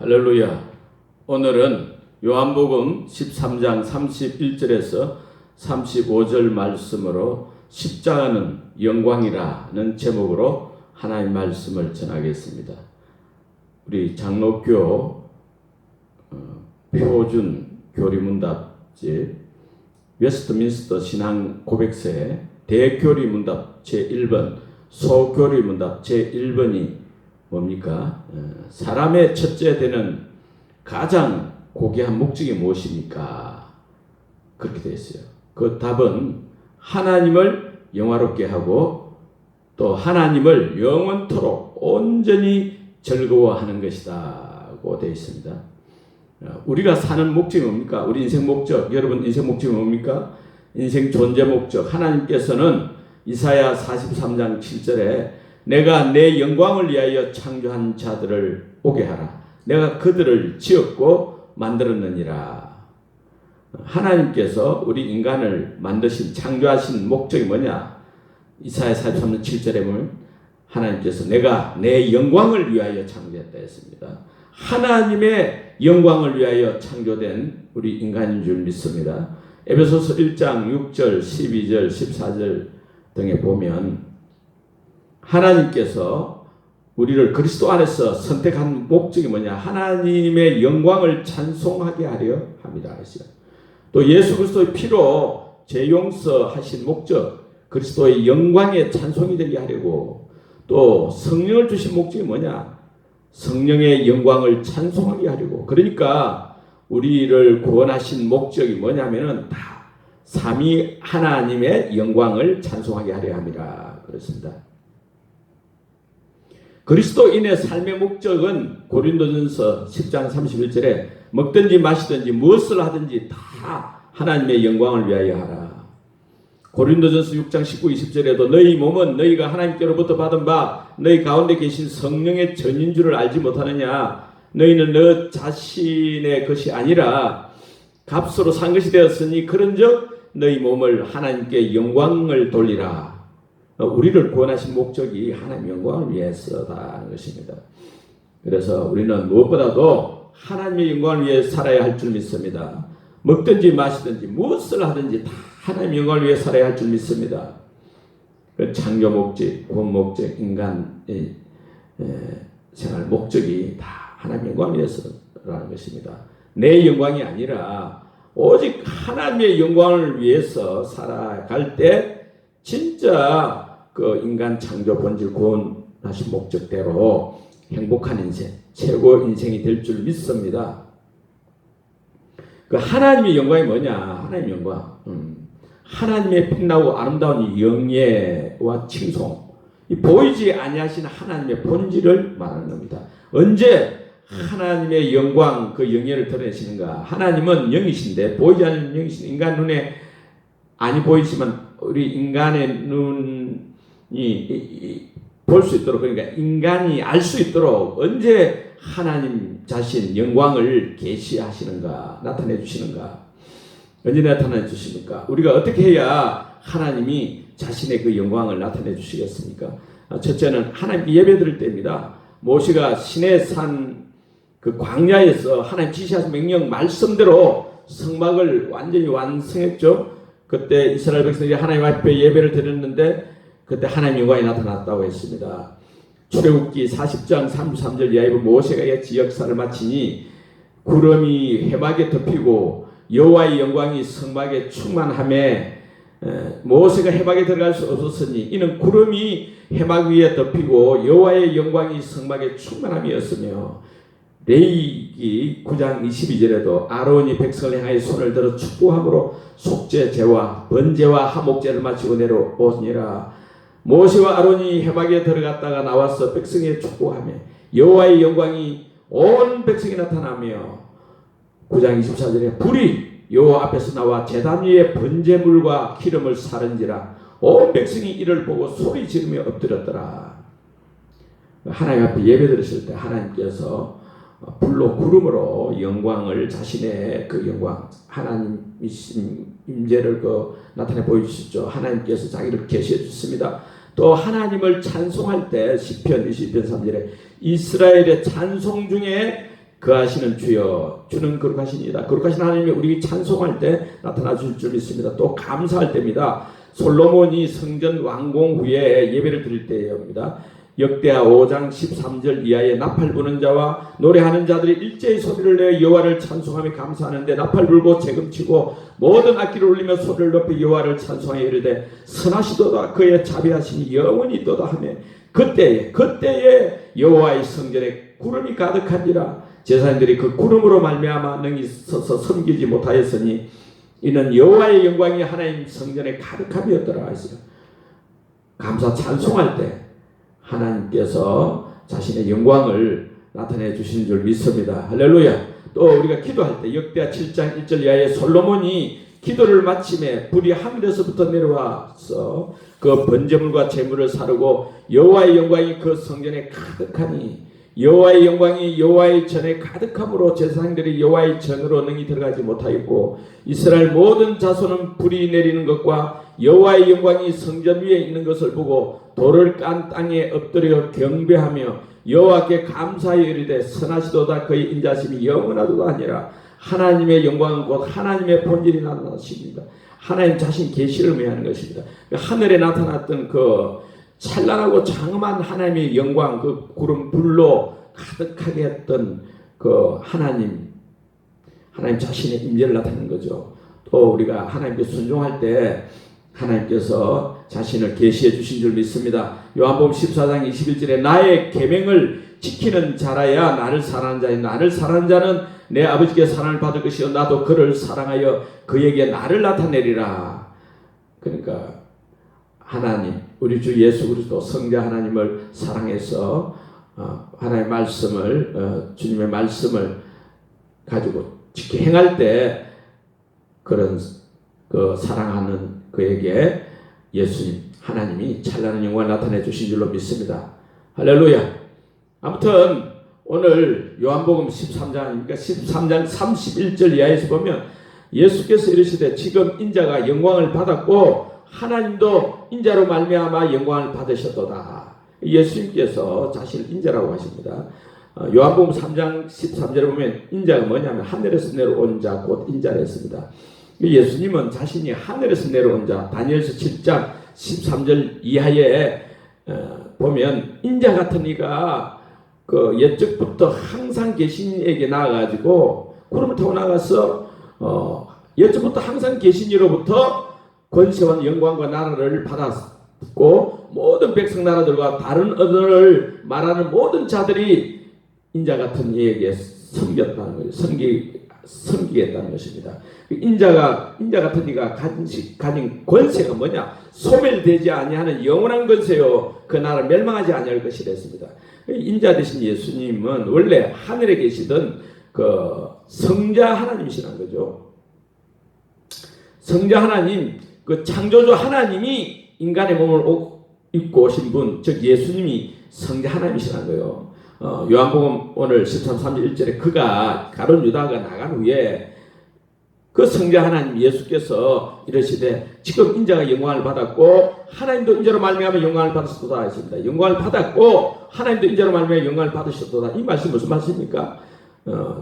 할렐루야. 오늘은 요한복음 13장 31절에서 35절 말씀으로 십자가는 영광이라는 제목으로 하나님 말씀을 전하겠습니다. 우리 장로교 표준 교리문답집 웨스트민스터 신앙 고백서의 대교리문답 제1번, 소교리문답 제1번이 뭡니까? 사람의 첫째 되는 가장 고귀한 목적이 무엇입니까? 그렇게 되어 있어요. 그 답은 하나님을 영화롭게 하고 또 하나님을 영원토록 온전히 즐거워하는 것이다고 되어 있습니다. 우리가 사는 목적이 뭡니까? 우리 인생 목적, 여러분 인생 목적이 뭡니까? 인생 존재 목적. 하나님께서는 이사야 43장 7절에 내가 내 영광을 위하여 창조한 자들을 오게 하라. 내가 그들을 지었고 만들었느니라. 하나님께서 우리 인간을 만드신 창조하신 목적이 뭐냐? 이사야 43장 7절에 보면 하나님께서 내가 내 영광을 위하여 창조했다 했습니다. 하나님의 영광을 위하여 창조된 우리 인간인 줄 믿습니다. 에베소서 1장 6절, 12절, 14절 등에 보면 하나님께서 우리를 그리스도 안에서 선택한 목적이 뭐냐? 하나님의 영광을 찬송하게 하려 합니다. 또 예수 그리스도의 피로 재용서하신 목적, 그리스도의 영광의 찬송이 되게 하려고, 또 성령을 주신 목적이 뭐냐? 성령의 영광을 찬송하게 하려고. 그러니까 우리를 구원하신 목적이 뭐냐면은 다 삼위 하나님의 영광을 찬송하게 하려 합니다. 그렇습니다. 그리스도인의 삶의 목적은 고린도전서 10장 31절에 먹든지 마시든지 무엇을 하든지 다 하나님의 영광을 위하여 하라. 고린도전서 6장 19, 20절에도 너희 몸은 너희가 하나님께로부터 받은 바 너희 가운데 계신 성령의 전인 줄을 알지 못하느냐? 너희는 너 자신의 것이 아니라 값으로 산 것이 되었으니 그런즉 너희 몸을 하나님께 영광을 돌리라. 우리를 구원하신 목적이 하나님의 영광을 위해서다는 것입니다. 그래서 우리는 무엇보다도 하나님의 영광을 위해 살아야 할 줄 믿습니다. 먹든지 마시든지 무엇을 하든지 다 하나님의 영광을 위해 살아야 할 줄 믿습니다. 그 창조 목적, 구원 목적, 인간의 생활 목적이 다 하나님의 영광을 위해서라는 것입니다. 내 영광이 아니라 오직 하나님의 영광을 위해서 살아갈 때 진짜 그 인간 창조 본질 구원하신 목적대로 행복한 인생, 최고 인생이 될 줄 믿습니다. 그 하나님의 영광이 뭐냐? 하나님의 영광. 하나님의 빛나고 아름다운 영예와 칭송. 이 보이지 아니하신 하나님의 본질을 말하는 겁니다. 언제 하나님의 영광, 그 영예를 드러내시는가? 하나님은 영이신데 보이지 않는 영이신 인간 눈에 아니 보이지만 우리 인간의 눈이 볼 수 있도록, 그러니까 인간이 알 수 있도록 언제 하나님 자신 영광을 계시하시는가, 나타내 주시는가, 언제 나타내 주십니까? 우리가 어떻게 해야 하나님이 자신의 그 영광을 나타내 주시겠습니까? 첫째는 하나님께 예배드릴 때입니다. 모세가 시내 산 그 광야에서 하나님 지시하신 명령 말씀대로 성막을 완전히 완성했죠. 그때 이스라엘 백성들이 하나님 앞에 예배를 드렸는데 그때 하나님의 영광이 나타났다고 했습니다. 출애굽기 40장 33절 이하에 모세가 이 역사를 마치니 구름이 해막에 덮이고 여호와의 영광이 성막에 충만하매 모세가 해막에 들어갈 수 없었으니 이는 구름이 해막 위에 덮이고 여호와의 영광이 성막에 충만함이었으며, 레위기 9장 22절에도 아론이 백성을 향하여 손을 들어 축복함으로 속죄제와 번제와 화목제를 마치고 내려오니라. 모세와 아론이 해막에 들어갔다가 나와서 백성에 축복하며 여호와의 영광이 온 백성에 나타나며, 9장 24절에 불이 여호와 앞에서 나와 제단 위에 번제물과 기름을 사른지라. 온 백성이 이를 보고 소리 지르며 엎드렸더라. 하나님 앞에 예배 드렸을 때 하나님께서 불로 구름으로 영광을, 자신의 그 영광, 하나님 임재를 나타내 보여주셨죠. 하나님께서 자기를 계시해 주셨습니다. 또 하나님을 찬송할 때 시편 20편 3절에 이스라엘의 찬송 중에 거하시는 주여, 주는 거룩하십니다. 거룩하신 하나님이 우리 찬송할 때 나타나 주실 줄 믿습니다. 또 감사할 때입니다. 솔로몬이 성전 완공 후에 예배를 드릴 때입니다. 역대하 5장 13절 이하의 나팔 부는 자와 노래하는 자들이 일제히 소리를 내어 여호와를 찬송하며 감사하는데, 나팔 불고 재금치고 모든 악기를 울리며 소리를 높이 여호와를 찬송하여 이르되 선하시도다, 그의 자비하심이 영원히 있도다 하며, 그때에 여호와의 성전에 구름이 가득한지라. 제사장들이 그 구름으로 말미암아 능히 서서 섬기지 못하였으니 이는 여호와의 영광이 하나님 성전에 가득함이었더라 하시오. 감사 찬송할 때 하나님께서 자신의 영광을 나타내 주시는 줄 믿습니다. 할렐루야. 또 우리가 기도할 때 역대하 7장 1절 이하에 솔로몬이 기도를 마침에 불이 하늘에서부터 내려와서 그 번제물과 제물을 사르고 여호와의 영광이 그 성전에 가득하니, 여호와의 영광이 여호와의 전에 가득함으로 제사장들이 여호와의 전으로 능히 들어가지 못하였고, 이스라엘 모든 자손은 불이 내리는 것과 여호와의 영광이 성전 위에 있는 것을 보고 돌을 깐 땅에 엎드려 경배하며 여호와께 감사하여 이르되 선하시도다, 그의 인자심이 영원하도다 하니라. 하나님의 영광은 곧 하나님의 본질이 나타나십니다. 하나님 자신 계시를 의미하는 것입니다. 하늘에 나타났던 그 찬란하고 장엄한 하나님의 영광, 그 구름 불로 가득하게 했던 그 하나님 자신의 임재를 나타내는 거죠. 또 우리가 하나님께 순종할 때 하나님께서 자신을 계시해 주신 줄 믿습니다. 요한복음 14장 21절에 나의 계명을 지키는 자라야 나를 사랑하는 자니, 나를 사랑하는 자는 내 아버지께 사랑을 받을 것이요 나도 그를 사랑하여 그에게 나를 나타내리라. 그러니까 하나님, 우리 주 예수 그리스도 성자 하나님을 사랑해서 하나님의 말씀을, 주님의 말씀을 가지고 지켜 행할 때 그런 그 사랑하는 그에게 예수님 하나님이 찬란한 영광을 나타내 주신 줄로 믿습니다. 할렐루야. 아무튼 오늘 요한복음 13장이니까 13장 31절 이하에서 보면 예수께서 이르시되 지금 인자가 영광을 받았고 하나님도 인자로 말미암아 영광을 받으셨도다. 예수님께서 자신을 인자라고 하십니다. 요한복음 3장 13절에 보면 인자가 뭐냐면 하늘에서 내려온 자 곧 인자라 했습니다. 예수님은 자신이 하늘에서 내려온 자, 다니엘서 7장 13절 이하에 보면 인자 같은 이가 그 옛적부터 항상 계신 이에게 나아가지고 구름을 타고 나가서 옛적부터 항상 계신 이로부터 권세와 영광과 나라를 받았고, 모든 백성 나라들과 다른 언어를 말하는 모든 자들이 인자 같은 이에게 섬겼다는 거예요. 섬기겠다는 것입니다. 인자 같은 이가 가진 권세가 뭐냐? 소멸되지 아니하는 영원한 권세요. 그 나라 멸망하지 아니할 것이라 했습니다. 인자 되신 예수님은 원래 하늘에 계시던 그 성자 하나님이시라는 거죠. 성자 하나님, 그 창조주 하나님이 인간의 몸을 입고 오신 분, 즉 예수님이 성자 하나님이시라는 거예요. 요한복음 오늘 13, 31절에 그가 가룟 유다가 나간 후에 그 성자 하나님 예수께서 이러시되 지금 인자가 영광을 받았고 하나님도 인자로 말미암아 영광을 받으셨도다 하십니다. 영광을 받았고 하나님도 인자로 말미암아 영광을 받으셨도다. 이 말씀 무슨 말씀입니까?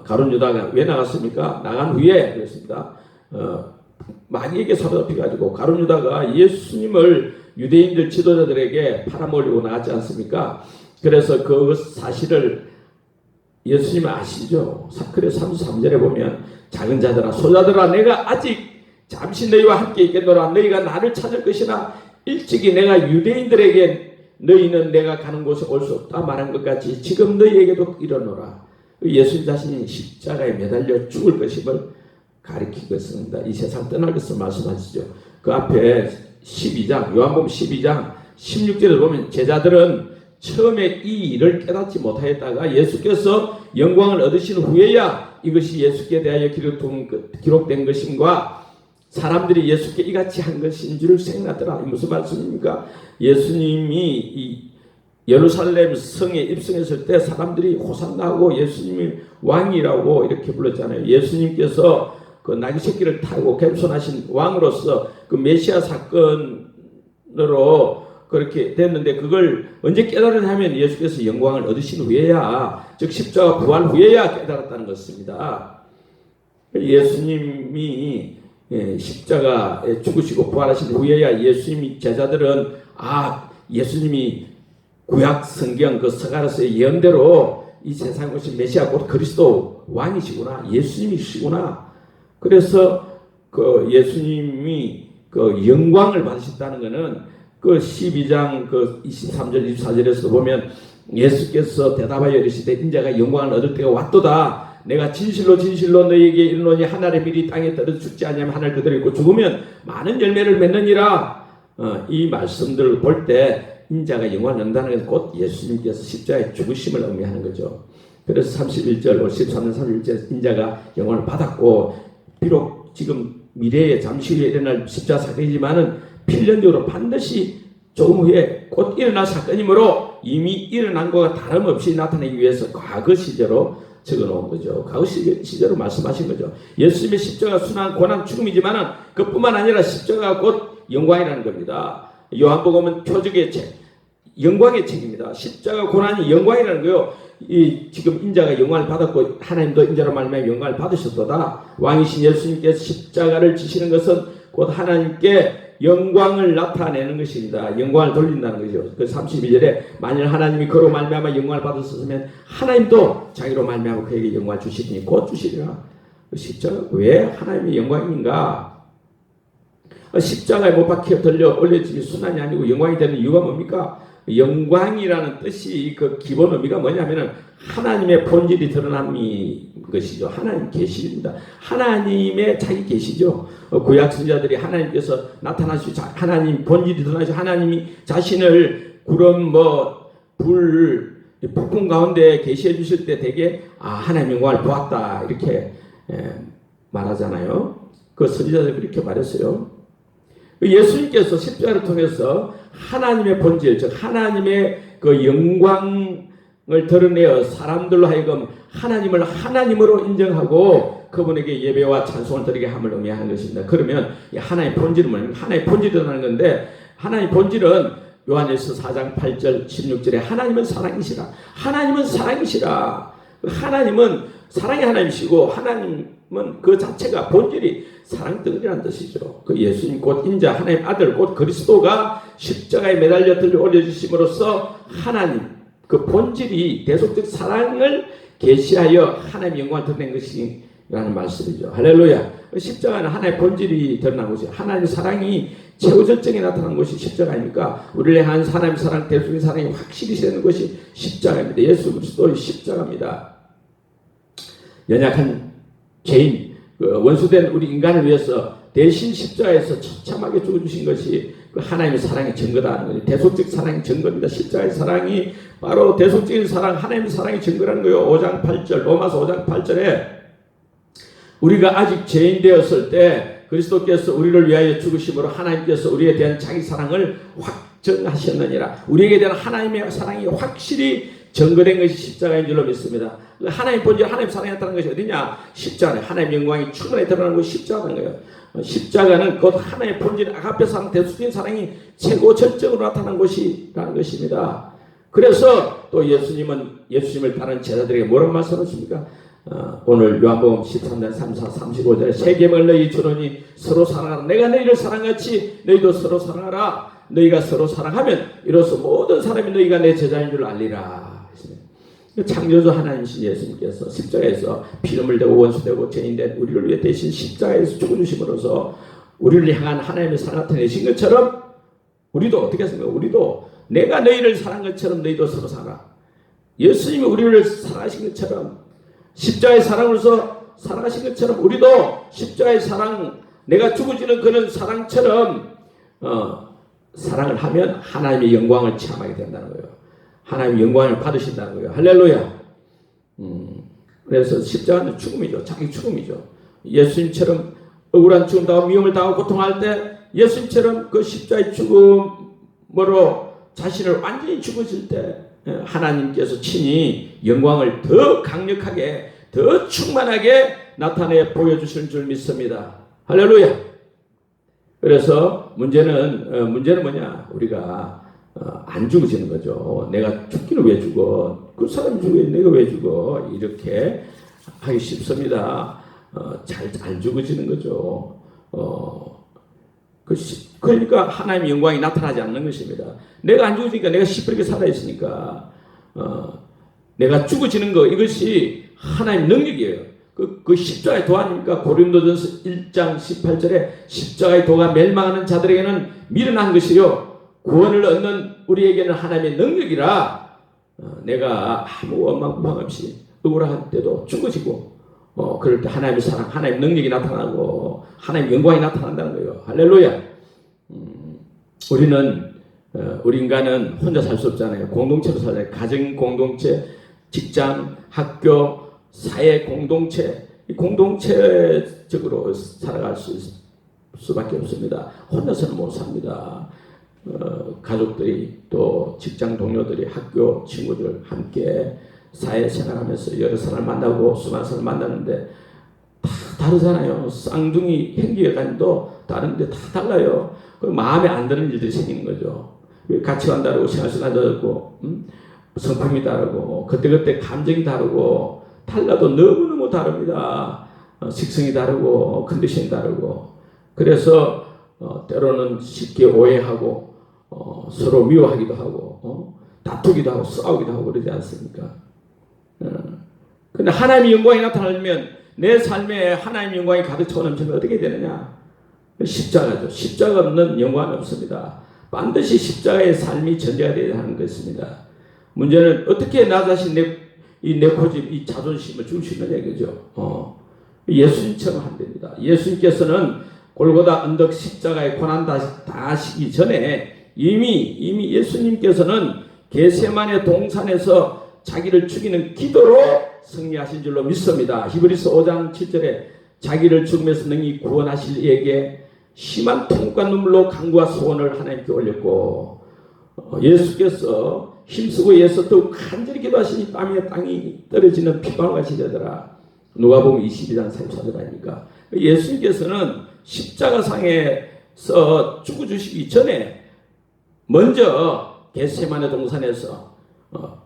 가룟 유다가 왜 나갔습니까? 나간 후에 그랬습니다. 마귀에게 사로잡혀가지고 가룟 유다가 예수님을 유대인들 지도자들에게 팔아먹으려고 나갔지 않습니까? 그래서 그 사실을 예수님은 아시죠? 그래 33절에 보면 작은 자들아 소자들아 내가 아직 잠시 너희와 함께 있겠노라. 너희가 나를 찾을 것이나 일찍이 내가 유대인들에게 너희는 내가 가는 곳에 올 수 없다 말한 것 같이 지금 너희에게도 이러노라. 예수님 자신이 십자가에 매달려 죽을 것임을 가리키고 있습니다. 이 세상 떠날 것을 말씀하시죠. 그 앞에 12장 요한복음 12장 16절에 보면 제자들은 처음에 이 일을 깨닫지 못하였다가 예수께서 영광을 얻으신 후에야 이것이 예수께 대하여 기록된 것임과 사람들이 예수께 이같이 한 것인 줄 생각하더라. 무슨 말씀입니까? 예수님이 이 예루살렘 성에 입성했을 때 사람들이 호산나하고 예수님이 왕이라고 이렇게 불렀잖아요. 예수님께서 그 나귀 새끼를 타고 겸손하신 왕으로서 그 메시아 사건으로 그렇게 됐는데 그걸 언제 깨달았냐면 예수께서 영광을 얻으신 후에야, 즉 십자가 부활 후에야 깨달았다는 것입니다. 예수님이 십자가에 죽으시고 부활하신 후에야 예수님이 제자들은 예수님이 구약 성경 그 스가랴서의 예언대로 이 세상에 오신 메시아 곧 그리스도 왕이시구나, 예수님이시구나. 그래서 그 예수님이 그 영광을 받으셨다는 것은 그 12장 그 23절 24절에서 보면 예수께서 대답하여 이르시되 인자가 영광을 얻을 때가 왔도다. 내가 진실로 진실로 너희에게 이르노니 하늘의 밀이 땅에 떨어져 죽지 아니하면 하늘 그대로 있고 죽으면 많은 열매를 맺느니라. 이 말씀들을 볼 때 인자가 영광을 얻는다는 것은 곧 예수님께서 십자가에 죽으심을 의미하는 거죠. 그래서 31절 13년 31절 인자가 영광을 받았고, 비록 지금 미래에 잠시 후에 일어날 십자가 사건이지만은 필연적으로 반드시 조금 후에 곧 일어날 사건이므로 이미 일어난 것과 다름없이 나타내기 위해서 과거 시제로 적어놓은 거죠. 과거 시제로 말씀하신 거죠. 예수님의 십자가 순환 고난 죽음이지만은 그뿐만 아니라 십자가 곧 영광이라는 겁니다. 요한복음은 표적의 책, 영광의 책입니다. 십자가 고난이 영광이라는 거요. 지금 인자가 영광을 받았고 하나님도 인자로 말미암아 영광을 받으셨도다. 왕이신 예수님께서 십자가를 지시는 것은 곧 하나님께 영광을 나타내는 것입니다. 영광을 돌린다는 거죠. 그 32절에 만일 하나님이 그로 말미암아 영광을 받았으면 하나님도 자기로 말미암아 그에게 영광을 주시리니 곧 주시리라. 십자가 왜 하나님의 영광인가? 십자가에 못 박혀 들려 올려지기 순환이 아니고 영광이 되는 이유가 뭡니까? 영광이라는 뜻이 그 기본 의미가 뭐냐면은 하나님의 본질이 드러난 것이죠. 하나님 계시입니다. 하나님의 자기 계시죠. 구약 선지자들이 하나님께서 나타나시고 하나님 본질이 드러나시고 하나님이 자신을 구름 불 폭풍 가운데 계시해 주실 때 되게 하나님 영광을 보았다 이렇게 말하잖아요. 그 선지자들이 그렇게 말했어요. 예수님께서 십자가를 통해서 하나님의 본질, 즉 하나님의 그 영광을 드러내어 사람들로 하여금 하나님을 하나님으로 인정하고 그분에게 예배와 찬송을 드리게 함을 의미하는 것입니다. 그러면 하나님의 본질은 뭡니까? 하나님의 본질이라는 건데, 하나님의 본질은 요한일서 4장 8절 16절에 하나님은 사랑이시라. 하나님은 사랑이시라. 하나님은 사랑의 하나님이시고 하나님은 그 자체가 본질이 사랑덩어리라는 뜻이죠. 그 예수님 곧 인자 하나님 아들 곧 그리스도가 십자가에 매달려 들려 올려주심으로써 하나님 그 본질이 대속적 사랑을 계시하여 하나님의 영광을 드러낸 것이라는 말씀이죠. 할렐루야. 십자가는 하나님의 본질이 드러난 것이죠. 하나님의 사랑이 최고절정에 나타난 것이 십자가 아닙니까? 우리를 향한 하나님의 사랑, 대속의 사랑이 확실히 되는 것이 십자가입니다. 예수 그리스도의 십자가입니다. 연약한 죄인, 원수된 우리 인간을 위해서 대신 십자가에서 처참하게 죽어주신 것이 그 하나님의 사랑의 증거다. 대속적 사랑의 증거입니다. 십자가의 사랑이 바로 대속적인 사랑, 하나님의 사랑의 증거라는 거예요. 5장 8절, 로마서 5장 8절에 우리가 아직 죄인 되었을 때 그리스도께서 우리를 위하여 죽으심으로 하나님께서 우리에 대한 자기 사랑을 확정하셨느니라. 우리에게 대한 하나님의 사랑이 확실히 증거된 것이 십자가인 줄로 믿습니다. 하나님 본질, 하나님 사랑이 나타나는 것이 어디냐? 십자가는 하나님 영광이 충분히 드러나는 것이 십자가인 거예요. 십자가는 곧 하나님의 본질, 아가페 사랑, 대속적인 사랑이 최고 절정으로 나타난 것이라는 것입니다. 그래서 또 예수님을 따르는 제자들에게 뭐라고 말씀하십니까? 오늘 요한복음 13장 34, 35절에 새 계명을 너희 주노니 서로 사랑하라. 내가 너희를 사랑같이 너희도 서로 사랑하라. 너희가 서로 사랑하면 이로써 모든 사람이 너희가 내 제자인 줄 알리라. 창조주 하나님이신 예수님께서 십자가에서 피눈물 대고 원수되고 죄인된 우리를 위해 대신 십자가에서 죽어주심으로써 우리를 향한 하나님의 사랑 나타내신 것처럼 우리도 어떻게 했습니까? 우리도 내가 너희를 사랑한 것처럼 너희도 서로 사랑하라. 예수님이 우리를 사랑하신 것처럼 십자가의 사랑으로서 사랑하신 것처럼 우리도 십자가의 사랑, 내가 죽어지는 그런 사랑처럼 사랑을 하면 하나님의 영광을 체험하게 된다는 거예요. 하나님의 영광을 받으신다는 거예요. 할렐루야. 그래서 십자가는 죽음이죠. 자기 죽음이죠. 예수님처럼 억울한 죽음 당하고 위험을 당하고 고통할 때 예수님처럼 그 십자가의 죽음으로 자신을 완전히 죽으실 때 하나님께서 친히 영광을 더 강력하게 더 충만하게 나타내 보여주실 줄 믿습니다. 할렐루야. 그래서 문제는 뭐냐? 우리가 안 죽어지는 거죠. 내가 죽기는 왜 죽어? 그 사람이 죽어야 내가 왜 죽어? 이렇게 하기 쉽습니다. 잘 안 죽어지는 거죠. 그러니까 하나님의 영광이 나타나지 않는 것입니다. 내가 안 죽어지니까 내가 시퍼렇게 살아있으니까 내가 죽어지는 거 이것이 하나님의 능력이에요. 그 십자가의 도 아닙니까? 고린도전서 1장 18절에 십자가의 도가 멸망하는 자들에게는 미련한 것이요 구원을 얻는 우리에게는 하나님의 능력이라 내가 아무 원망 없이 억울할 때도 죽어지고 그럴 때 하나님의 사랑, 하나님의 능력이 나타나고 하나님의 영광이 나타난다는 거예요. 할렐루야. 우리 인간은 혼자 살 수 없잖아요. 공동체로 살아요. 가정 공동체, 직장, 학교, 사회 공동체, 공동체적으로 살아갈 수밖에 없습니다. 혼자서는 못 삽니다. 가족들이 또 직장 동료들이 학교 친구들 함께 사회생활하면서 여러 사람을 만나고 수많은 사람을 만나는데 다 다르잖아요. 쌍둥이 형제간도 다른데 다 달라요. 마음에 안 드는 일들이 생기는 거죠. 가치관 다르고 생활習慣다르고 성품이 다르고 그때그때 감정이 다르고 달라도 너무너무 다릅니다. 식성이 다르고 컨디션이 다르고 그래서 때로는 쉽게 오해하고 서로 미워하기도 하고 다투기도 하고 싸우기도 하고 그러지 않습니까? 근데 하나님의 영광이 나타나려면 내 삶에 하나님의 영광이 가득 차 넘치면 어떻게 되느냐? 십자가죠. 십자가 없는 영광은 없습니다. 반드시 십자가의 삶이 전제가 되어야 하는 것입니다. 문제는 어떻게 나 자신 내 고집, 이 자존심을 줄 수 있느냐 이거죠. 예수님처럼 하면 됩니다. 예수님께서는 골고다 언덕 십자가의 고난 다하시기 전에 이미 예수님께서는 겟세마네 동산에서 자기를 죽이는 기도로 승리하신 줄로 믿습니다. 히브리서 5장 7절에 자기를 죽음에서 능히 구원하실 이에게 심한 통과 눈물로 간구와 소원을 하나님께 올렸고 예수께서 힘쓰고 애써 더욱 간절히 기도하시니 땀에 땅이 떨어지는 피방울같이 되더라. 누가복음 22장 34절 아닙니까? 예수님께서는 십자가상에서 죽어주시기 전에 먼저 겟세마네 동산에서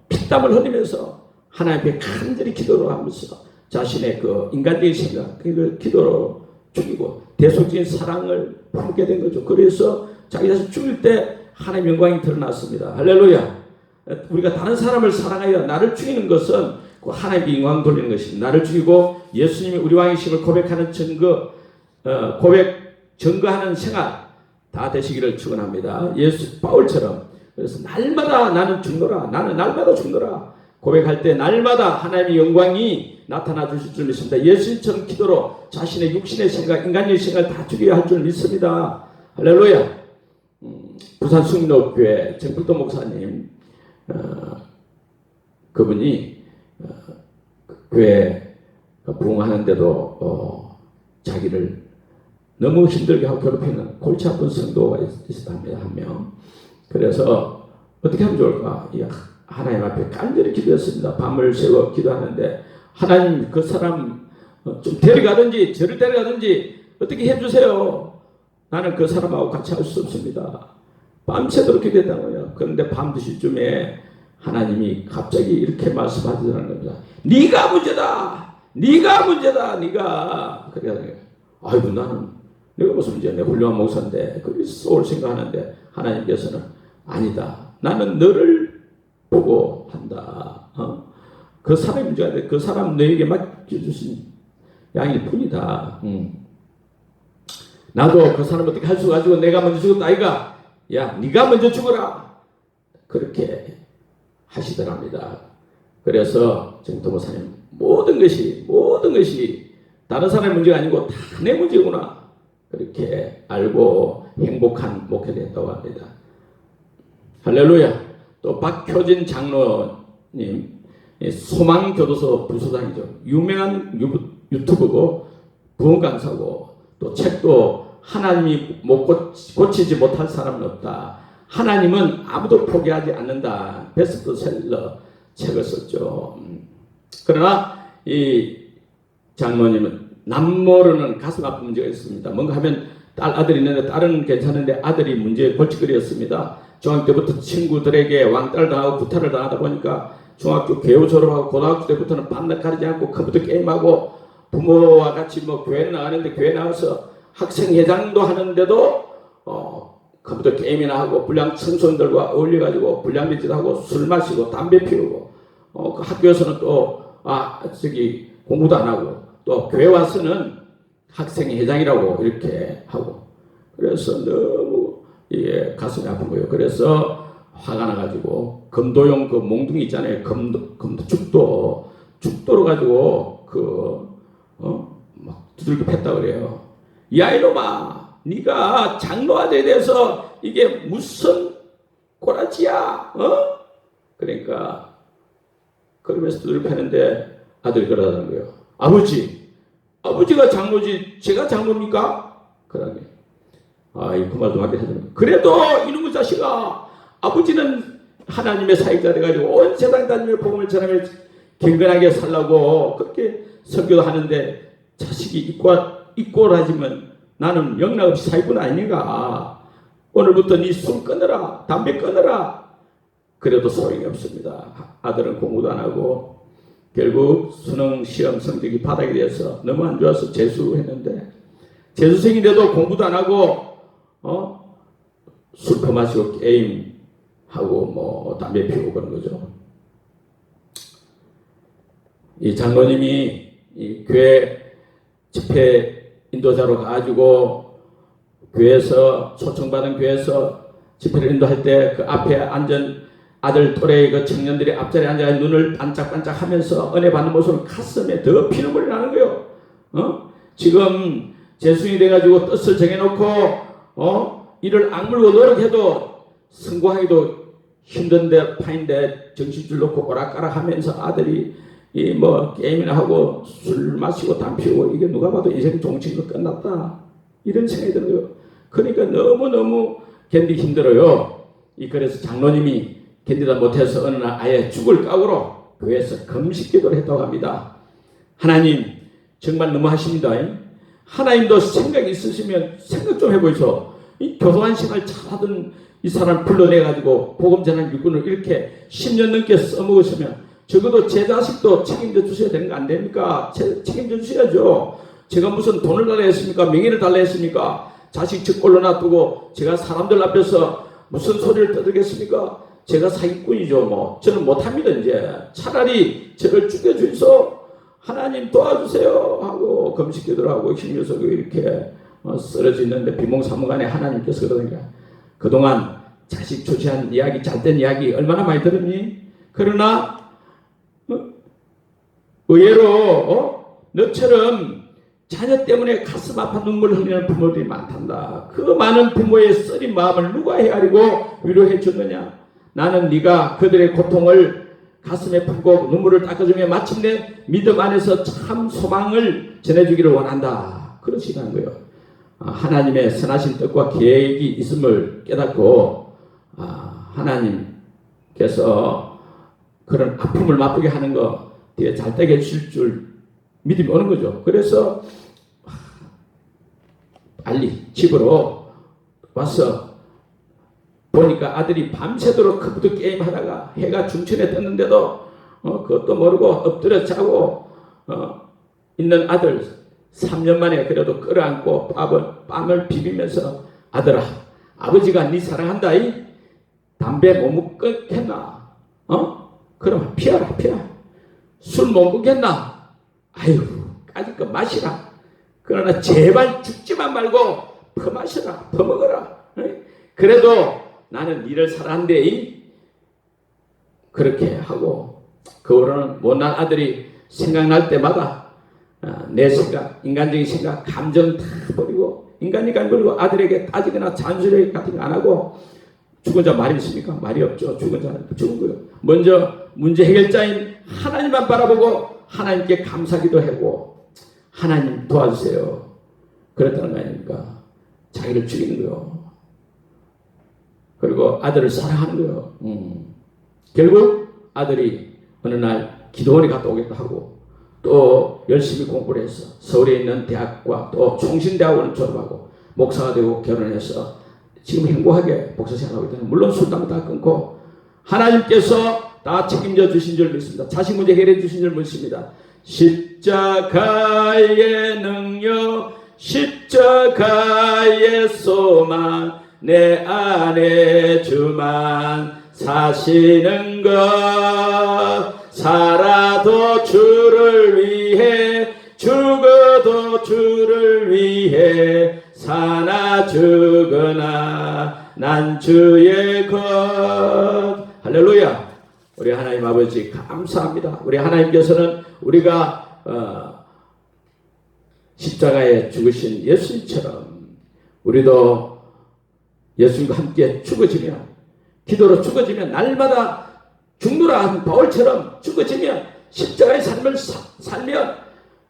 피땀을 흘리면서 하나님 앞에 간절히 기도를 하면서 자신의 그 인간적인 생각, 그걸 기도로 죽이고 대속적인 사랑을 품게 된 거죠. 그래서 자기 자신 죽일 때 하나님의 영광이 드러났습니다. 할렐루야. 우리가 다른 사람을 사랑하여 나를 죽이는 것은 하나님께 영광 돌리는 것입니다. 나를 죽이고 예수님이 우리 왕이심을 고백하는 증거하는 생활 다 되시기를 축원합니다. 바울처럼 그래서 날마다 나는 죽노라, 나는 날마다 죽노라 고백할 때 날마다 하나님의 영광이 나타나 주실 줄 믿습니다. 예수님처럼 기도로 자신의 육신의 생각, 인간의 생각을 다 죽여야 할 줄 믿습니다. 할렐루야. 부산 숙민호교회 정필도 목사님 그분이 교회 부흥하는데도 자기를 너무 힘들게 하고 괴롭히는 골치 아픈 성도가 있었답니다. 한 명. 그래서 어떻게 하면 좋을까? 하나님 앞에 간절히 기도했습니다. 밤을 새워 기도하는데 하나님 그 사람 좀 데려가든지 저를 데려가든지 어떻게 해주세요. 나는 그 사람하고 같이 할 수 없습니다. 밤새도록 기도했다는 거예요. 그런데 밤 2시쯤에 하나님이 갑자기 이렇게 말씀하시더라는 겁니다. 네가 문제다. 네가 문제다. 네가. 그래. 아이고 나는 내가 무슨 문제야. 내가 훌륭한 목사인데 그렇게 쏠 생각하는데 하나님께서는 아니다. 나는 너를 보고 한다. 그 사람이 문제가 돼. 그 사람 너에게 맡겨주신 양일 뿐이다. 나도 그 사람 어떻게 할 수 가지고 내가 먼저 죽었다 아이가. 야 네가 먼저 죽어라. 그렇게 하시더랍니다. 그래서 정토 목사님 모든 것이 다른 사람의 문제가 아니고 다 내 문제구나. 그렇게 알고 행복한 목회가 됐다고 합니다. 할렐루야. 또 박효진 장로님 소망교도소 부소장이죠. 유명한 유튜브고 부흥 강사고 또 책도 하나님이 못 고치지 못할 사람은 없다. 하나님은 아무도 포기하지 않는다. 베스트셀러 책을 썼죠. 그러나 이 장로님은 남모르는 가슴 아픈 문제가 있습니다. 뭔가 하면 아들이 있는데 딸은 괜찮은데 아들이 문제의 골칫거리였습니다. 중학교 때부터 친구들에게 왕따를 당하고 구타를 당하다 보니까 중학교 교육 졸업하고 고등학교 때부터는 밤낮 가리지 않고 컴퓨터 게임하고 부모와 같이 뭐 교회를 나가는데 교회 나가서 학생회장도 하는데도 컴퓨터 게임이나 하고 불량 청소년들과 어울려가지고 불량된 짓 하고 술 마시고 담배 피우고 그 학교에서는 또 공부도 안 하고 또 교회 와서는 학생회장이라고 이렇게 하고 그래서 너무 이게 가슴이 아픈 거예요. 그래서 화가 나가지고 금도용 그 몽둥이 있잖아요. 금도 죽도로 가지고 막 두들겨 팼다 그래요. 야 이놈아, 네가 장로 아들에 대해서 이게 무슨 꼬라지야? 그러니까 그러면서 두들겨 패는데 아들이 그러다는 거예요. 아버지가 장로지 제가 장로입니까? 그러게. 그 말도 하게 하더라고요. 그래도 이놈의 자식아, 아버지는 하나님의 사역자 돼가지고 온 세상 다니며 복음을 전하며 경건하게 살라고 그렇게 설교도 하는데 자식이 이꼴하지만 나는 영락없이 사기꾼 아닌가. 오늘부터 네 술 끊어라, 담배 끊어라. 그래도 소용이 없습니다. 아들은 공부도 안 하고 결국 수능 시험 성적이 바닥이 돼서 너무 안 좋아서 재수했는데 재수생인데도 공부도 안 하고 술 퍼마시고 게임하고 뭐 담배 피우고 그런 거죠. 이 장로님이 이 교회 집회 인도자로 가가지고 교회에서 초청받은 교회에서 집회를 인도할 때 그 앞에 앉은 아들 또래의 그 청년들이 앞자리에 앉아 눈을 반짝반짝 하면서 은혜 받는 모습을 가슴에 더 피눈물이 나는 거예요. 지금 재수이 돼가지고 뜻을 정해놓고 이를 악물고 노력해도 성공하기도 힘든데 파인데 정신줄 놓고 오락가락 하면서 아들이 게임이나 하고 술 마시고 담배 피우고 이게 누가 봐도 인생 종치고 끝났다 이런 생각이 드는 거예요. 그러니까 너무너무 견디기 힘들어요. 그래서 장로님이 견디다 못해서 어느 날 아예 죽을 각오로 교회에서 금식기도를 했다고 합니다. 하나님 정말 너무하십니다. 하나님도 생각이 있으시면 생각 좀 해보이소. 이 교도관 생활 잘하던 이 사람 불러내가지고 복음 전하는 일꾼을 이렇게 10년 넘게 써먹으시면 적어도 제 자식도 책임져 주셔야 되는 거 안 됩니까? 책임져 주셔야죠. 제가 무슨 돈을 달라 했습니까? 명예를 달라 했습니까? 자식 직골로 놔두고 제가 사람들 앞에서 무슨 소리를 떠들겠습니까? 제가 사기꾼이죠. 뭐 저는 못합니다. 이제 차라리 저를 죽여주소. 하나님 도와주세요 하고 금식기도를 하고 힘겨서 이렇게 쓰러져 있는데 비몽사몽간에 하나님께서 그러니까 그동안 자식 조치한 이야기, 잘된 이야기 얼마나 많이 들었니? 그러나 의외로 너처럼 자녀 때문에 가슴 아파 눈물 흘리는 부모들이 많단다. 그 많은 부모의 쓰린 마음을 누가 헤아리고 위로해 줬느냐? 나는 네가 그들의 고통을 가슴에 품고 눈물을 닦아주며 마침내 믿음 안에서 참 소망을 전해주기를 원한다. 그러시는 거예요. 하나님의 선하신 뜻과 계획이 있음을 깨닫고 하나님께서 그런 아픔을 맛보게 하는 거 뒤에 잘 되게 해주실 줄 믿음이 오는 거죠. 그래서 빨리 집으로 와서 보니까 아들이 밤새도록 컴퓨터 게임 하다가 해가 중천에 떴는데도 그것도 모르고 엎드려 자고 있는 아들 3년 만에 그래도 끌어안고 뺨을 비비면서 아들아 아버지가 네 사랑한다. 담배 못 먹겠나? 그럼 피하라. 술 못 먹겠나? 아유 까짓 마시라. 그러나 제발 죽지만 말고 퍼마시라. 퍼먹어라. 그래도 나는 니를 사랑한대. 그렇게 하고 그 후로는 못난 아들이 생각날 때마다 내 생각, 인간적인 생각, 감정 다 버리고 인간이니까 버리고 아들에게 따지거나 잔소리 같은 거 안 하고 죽은 자 말이 있습니까? 말이 없죠. 죽은 자는 죽은 거예요. 먼저 문제 해결자인 하나님만 바라보고 하나님께 감사기도 하고 하나님 도와주세요. 그랬다는 거 아닙니까? 자기를 죽이는 거예요. 그리고 아들을 사랑하는 거예요. 결국 아들이 어느 날 기도원에 갔다 오기도 하고 또 열심히 공부를 해서 서울에 있는 대학과 또 총신대학원을 졸업하고 목사가 되고 결혼해서 지금 행복하게 복사생활하고 있다는, 물론 술담 다 끊고 하나님께서 다 책임져 주신 줄 믿습니다. 자식 문제 해결해 주신 줄 믿습니다. 십자가의 능력, 십자가의 소망, 내 안에 주만 사시는 것, 살아도 주를 위해, 죽어도 주를 위해, 사나 죽으나 난 주의 것. 할렐루야. 우리 하나님 아버지 감사합니다. 우리 하나님께서는 우리가 십자가에 죽으신 예수님처럼 우리도 예수님과 함께 죽어지면, 기도로 죽어지면, 날마다 죽노라 한 바울처럼 죽어지면, 십자가의 삶을 살면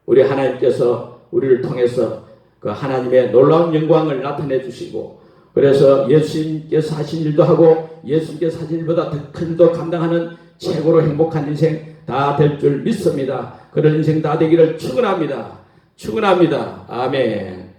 우리 하나님께서 우리를 통해서 그 하나님의 놀라운 영광을 나타내 주시고, 그래서 예수님께서 하신 일도 하고 예수님께서 하신 일보다 더 큰 일도 감당하는 최고로 행복한 인생 다 될 줄 믿습니다. 그런 인생 다 되기를 축원합니다. 축원합니다. 아멘.